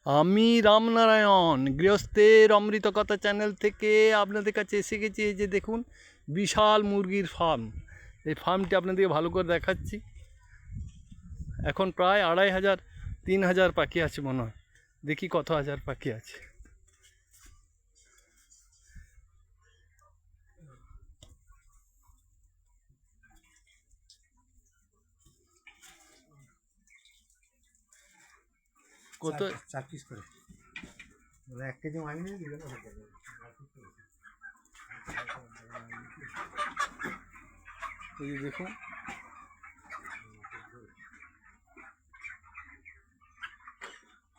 আমি রামনারায়ণ গৃহস্থের অমৃত কথা চ্যানেল থেকে আপনাদের কাছে এসে গেছি। এই যে দেখুন বিশাল মুরগির ফার্ম। এই ফার্মটি আপনাদেরকে ভালো করে দেখাচ্ছি। এখন প্রায় 2500 3000 পাখি আছে মনে হয়। দেখি কত হাজার পাখি আছে। কত 4 পিস করে 1 কেজি মাইনে দিলে না হবে। এই যে দেখুন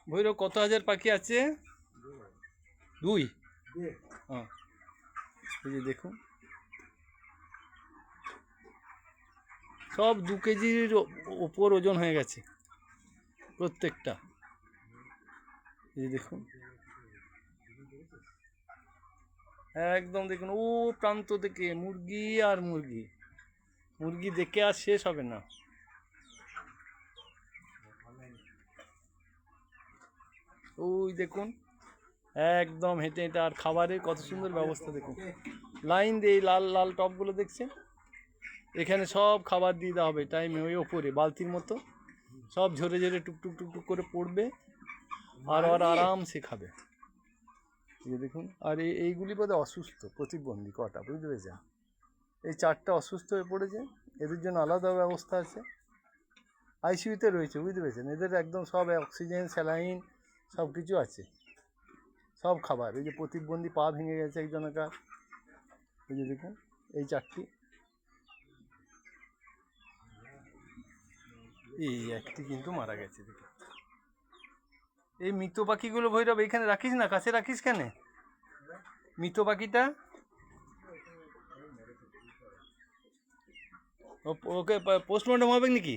ভৈরব কত হাজার পাখি আছে? 2 হ্যাঁ। এই যে দেখুন সব 2 কেজির ওপর ওজন হয়ে গেছে প্রত্যেকটা। এই যে দেখুন একদম দেখুন ও প্রান্ত থেকে মুরগি আর মুরগি, মুরগি দেখে আর শেষ হবে না। ওই দেখুন একদম হেঁটে হেঁটে, আর খাবারের কত সুন্দর ব্যবস্থা দেখুন। লাইন দিয়ে এই লাল লাল টপগুলো দেখছেন, এখানে সব খাবার দিয়ে দেওয়া হবে টাইমে। ওই ওপরে বালতির মতো সব ঝরে ঝরে টুকটুক টুকটুক করে পড়বে আর আরামসে খাবে। এই দেখুন, আর এইগুলি বোধহয় অসুস্থ প্রতিবন্ধী কটা, বুঝতে পেরেছেন? এই 4টা অসুস্থ হয়ে পড়েছে, এদের জন্য আলাদা ব্যবস্থা আছে, আইসিইউতে রয়েছে, বুঝতে পেরেছেন? এদের একদম সব অক্সিজেন স্যালাইন সব কিছু আছে, সব খাবার। এই যে প্রতিবন্ধী, পা ভেঙে গেছে একজনকার, এই যে দেখুন এই 4টি, এই একটি কিন্তু মারা গেছে। দেখুন এই মৃত পাখিগুলো ভৈরব এখানে রাখিস না, কাছে রাখিস কেন মৃত পাখিটা? ওকে পোস্টমর্টম হবে নাকি?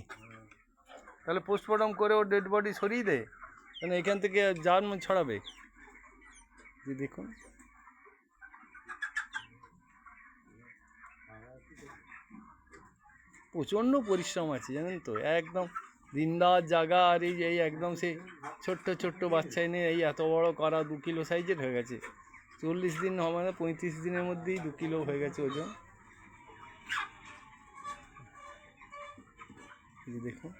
তাহলে পোস্টমর্টম করে ওর ডেড বডি সরিয়ে দে, কেন এখান থেকে জার্ম ছড়াবে। যে দেখুন প্রচণ্ড পরিশ্রম আছে জানেন তো, একদম দিনরাত জাগা। আর এই একদম সেই ছোট্ট ছোট্ট বাচ্চা এনে এই এত বড় করা 2 কিলো সাইজের হয়ে গেছে। 40 দিন মানে 35 দিনের মধ্যেই 2 কিলো হয়ে গেছে ওজন। এই দেখুন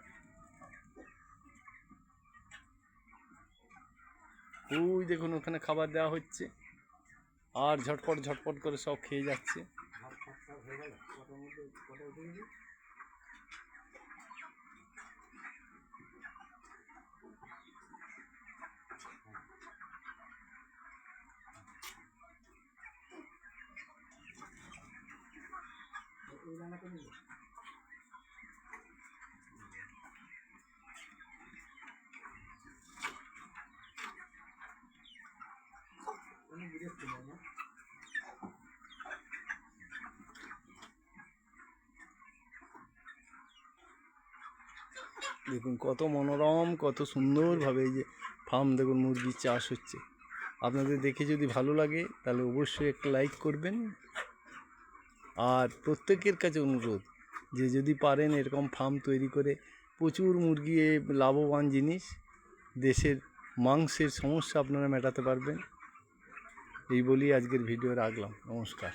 ওই দেখুন ওখানে খাবার দেওয়া হচ্ছে, আর ঝটপট ঝটপট করে সব খেয়ে যাচ্ছে। দেখুন কত মনোরম, কত সুন্দরভাবে এই যে ফার্ম দেখুন মুরগির চাষ হচ্ছে। আপনাদের দেখে যদি ভালো লাগে তাহলে অবশ্যই একটা লাইক করবেন। আর প্রত্যেকের কাছে অনুরোধ যে যদি পারেন এরকম ফার্ম তৈরি করে প্রচুর মুরগি, লাভবান জিনিস, দেশের মাংসের সমস্যা আপনারা মেটাতে পারবেন। এই বলি আজকের ভিডিও রাখলাম। নমস্কার।